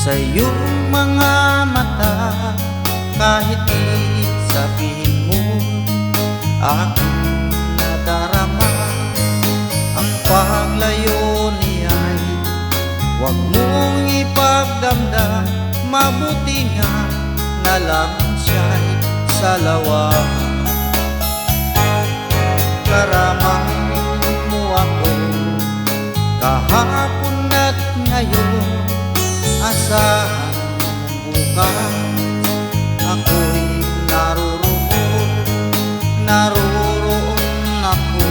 sa iyong mga mata. Kahit di sabihin mo, aking nadarama ang paglayo niya'y huwag mong ipagdamdam. Mabuti nga na lang siya'y salawahan. Karamang mo ako kahapon at ngayon. Asahan mong bukas ako'y naroroon ako.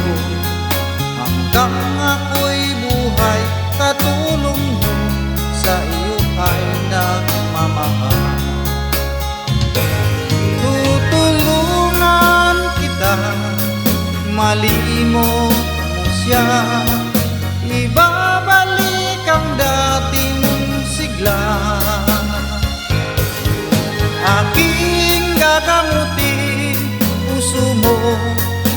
Hanggang ako'y buhay, katulong mo sa iyo ay nagmamahal. Tutulungan kita, malimot mo siya, ibabalik ang dating sigla. Aking gagamutin puso mo,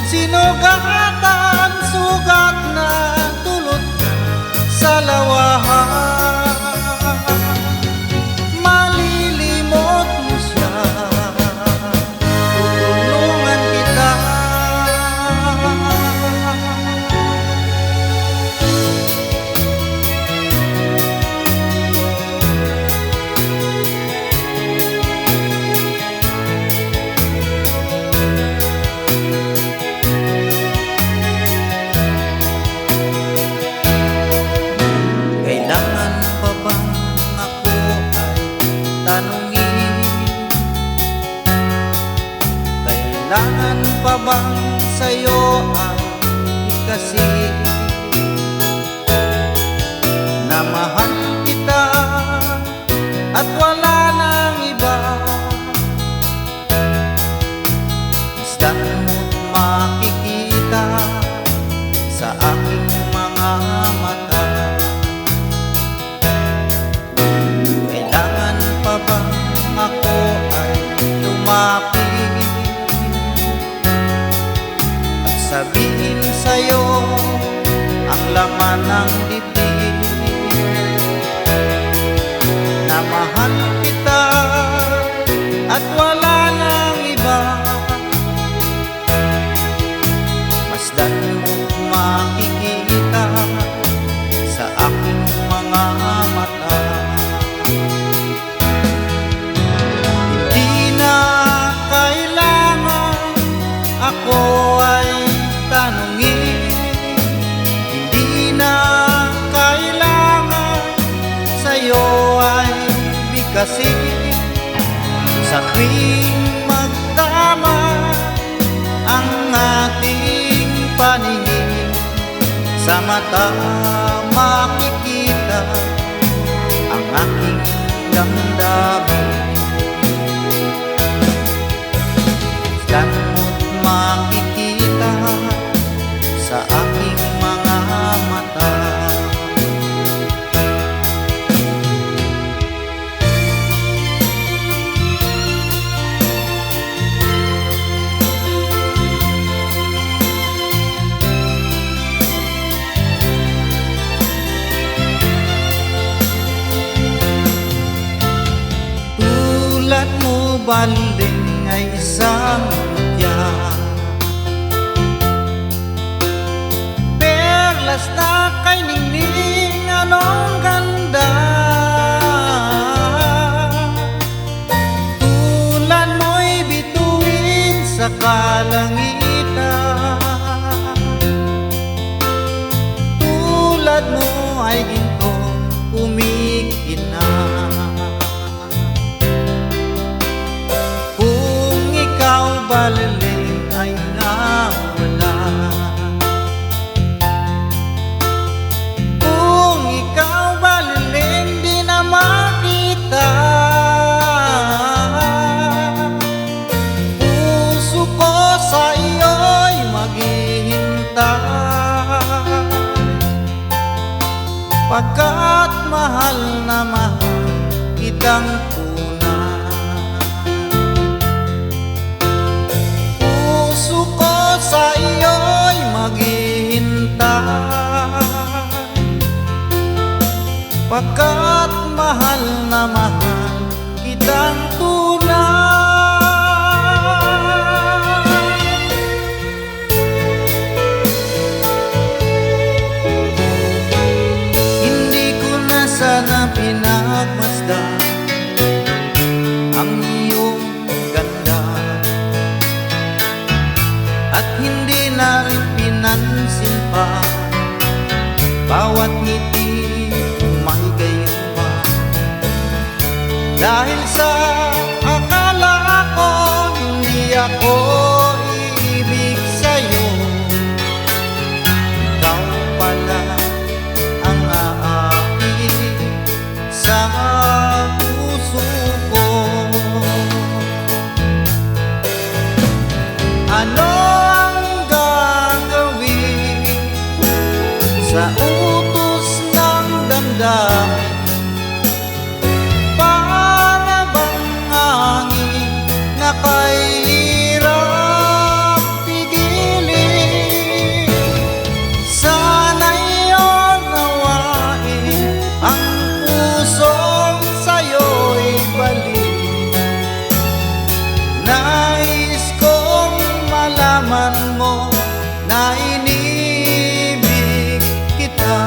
sinugatan, sugat na dulot sa lawahan. Malilimot mo siya, tutulungan kita. Kailangan pa bang ako ay tanungin? Kailangan pa bang sa'yo ay ikasin na mahal kita at wala nang iba? Basta mo't makikita sa aking mga mata. Kailangan pa bang ako ay lumapit at sabihin sa'yo ang laman ng dibdib, na mahal kita at wala nang iba? Masdan mo't makikita sa aking mga mata. Hindi na kailangan ako ay tanungin, hindi na kailangan sa'yo ay bigkasin. Sa tuwing magtama ang ating paningin, sa mata makikita ang aking damdamin. Saan mo't makikita sa aking mga mata. Tulad mo baling ay isang mutya, perlas na kay ningning, anong ganda. Tulad mo'y bituin sa kalangitan, tulad mo ay ginto kumikinang. Baliling ay nawala, kung ikaw baliling di na makita. Puso ko sa iyo'y maghihintay, pagkat mahal na mahal kitang tunay. Sa iyo'y maghihintay, Pagkat mahal na mahal kitang tunay. Hindi ko na sana pinagmasdan ang iyong ganda, at hindi na rin pinansin pa bawat ngiti may gayuma. Dahil sa akala ko hindi ako iibig sa'yo, ikaw pala ang aakit sa puso ko. Ano ang gagawin sa utos ng damdamin? Para bang hangin na kahirap pigilin? Sana'y unawain ang pusong sa'yo'y balik. Nais kong malaman mo na inibig kita.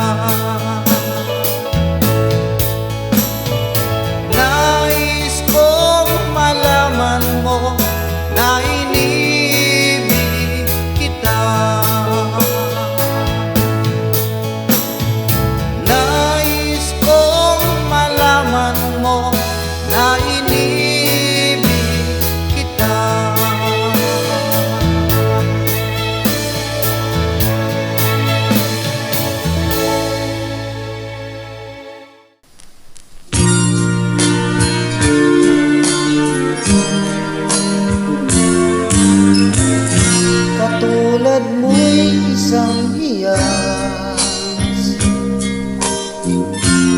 Nais kong malaman mo na inibig kita. Nais kong malaman mo na inibig kita. Katulad mo'y isang hiyas,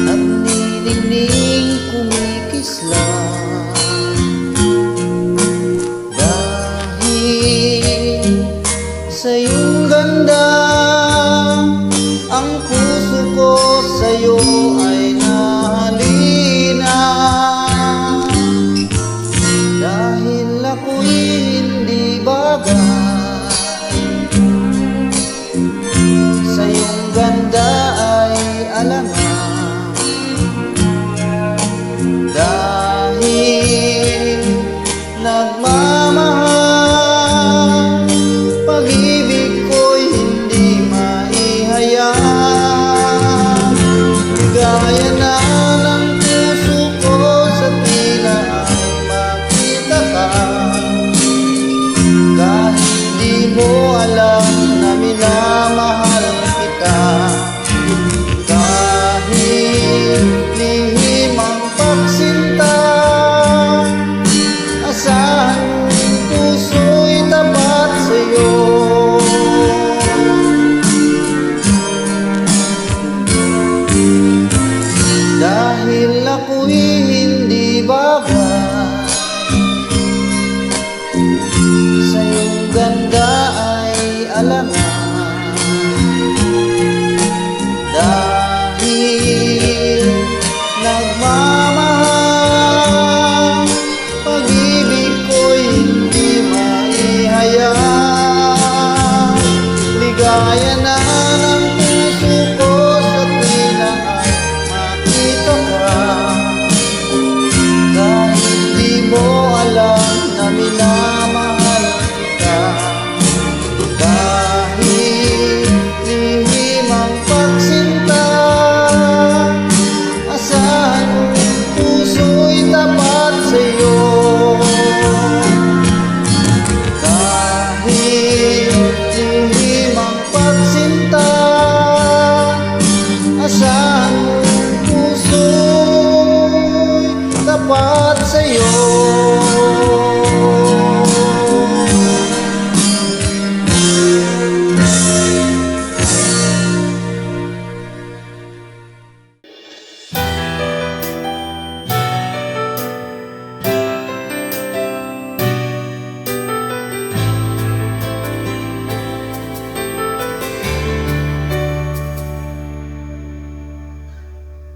nagniningning kumikislang. Dahil sa iyong ganda, ang puso ko sa'yo ay nahalina. Dahil ako'y hindi bagay sa iyong ganda ay alangan.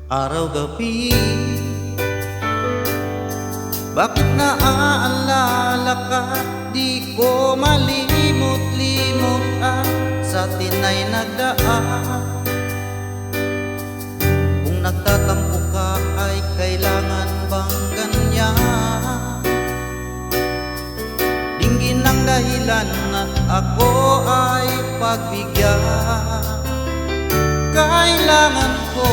araw-gabi. Bakit naaalala ka? Di ko malimot-limot ang sa tinay nagdaan. Kung nagtatampo ka ay kailangan bang ganyan? Dinggin ang dahilan at ako ay pagbigyan. Kailangan ko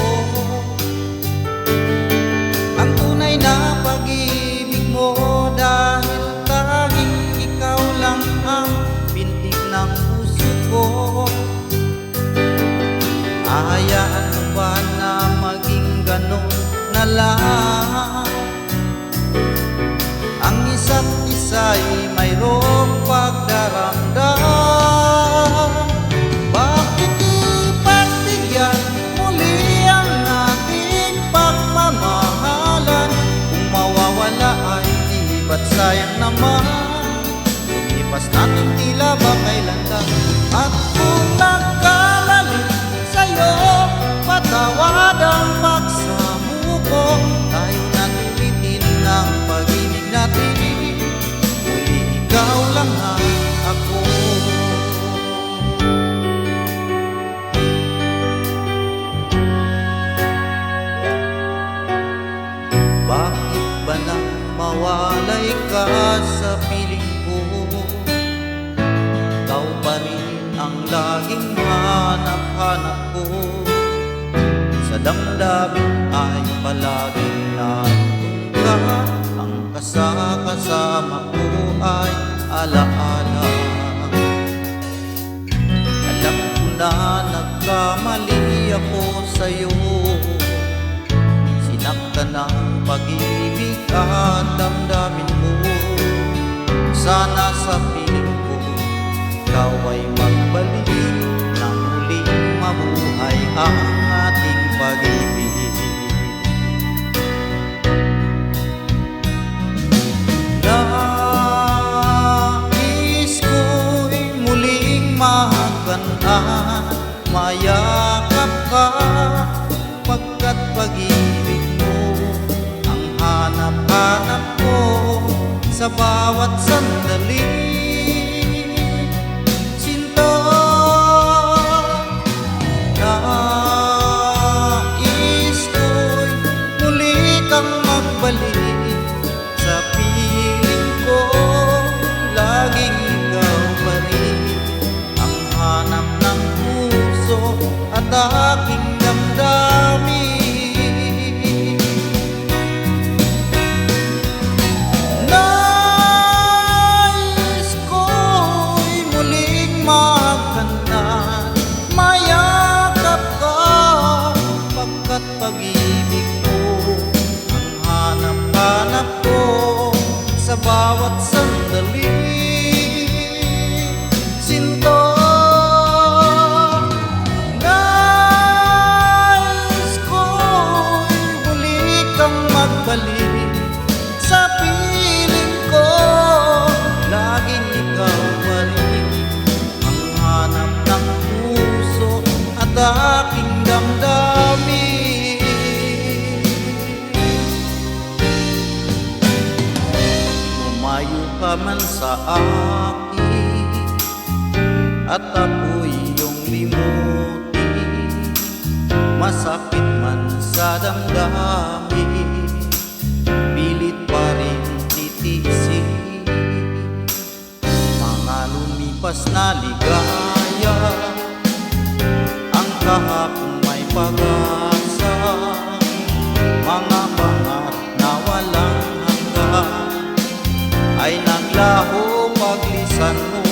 ang tunay na pag-ibig mo, dahil tanging ikaw lang ang bintig ng puso ko. Ahayaan mo ba na maging ganun na lang? Ang isa't isa'y mayroong pagdaramdam. Bakit ipagbigyan muli ang ating pagmamahalan? Kung mawawala ay di ba't sayang naman? Lumipas natin tila ba kailan lang? At kung nagkamali sa'yo, patawad ang pagsamuko. Tayo na't ulitin ang pag-ibig natin. Muli ikaw lang ang ako. Bakit ba nang mawalay ka sa piling ko? Ikaw pa rin ang laging hanap-hanap ko. Sa damdamin ay palaging nandun ka. Ang kasama ko ay alaala. Alam ko na nagkamali ako sa'yo. Sinaktan ng pag-ibig at damdamin mo. Sana sa piling ko ikaw ay magbalik nang muling mabuhay ang ating pag-ibig. Nais ko'y muling mahaganaan, mayakap ka, pagkat pag-ibig mo ang hanap-hanap ko sa bawat sandali. Sinta, nais ko'y muli kang magbalik sa piling ko. Laging ikaw pa rin ang hanap ng puso at aking damdamin. Nais ko'y muling maghanap, mayakap ka, pagkat pag-ibig mo ang hanap-hanap ko sa bawat sandali. Sinta, nais ko'y muli kang magbalik sa piling ko. Laging ikaw pa rin ang hanap ng puso at aking damdamin. Lumayo ka man sa akin at ako'y iyong limuti, masakit man sa damdamin, pilit pa rin titisin. Mga lumipas na ligaya, ang kahapon may pag-asa, mga pangarap na walang hanggan ay naglaho paglisan mo,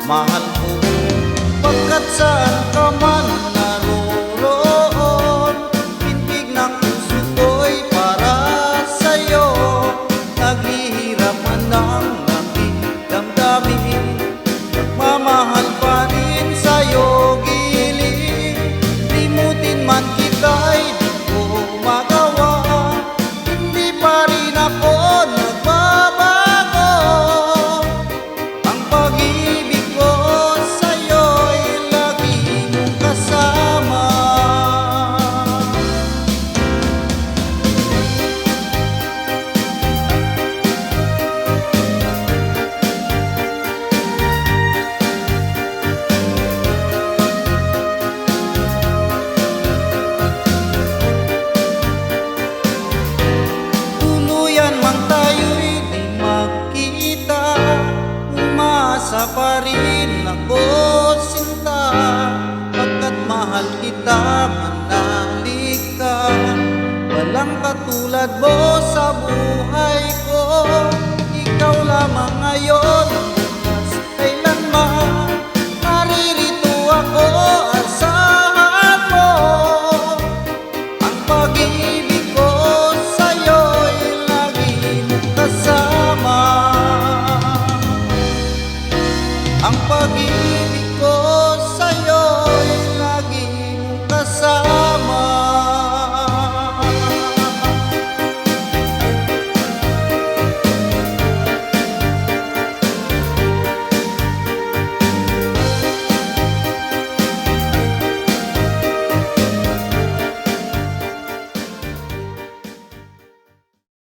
mahal ko. Pagkat saan ka man naroon, pintig ng puso ko'y para sa'yo. Naghihirap man ang aking damdamin, nagmamahal pa rin sa'yo gilid. Limutin man Walang katulad mo sa buhay ko. Ikaw lamang ngayon, hanggang sa kailanman. Naririto ako, asahan mo. Ang pag-ibig ko sa'yo'y laging kasama. Ang pag-ibig ko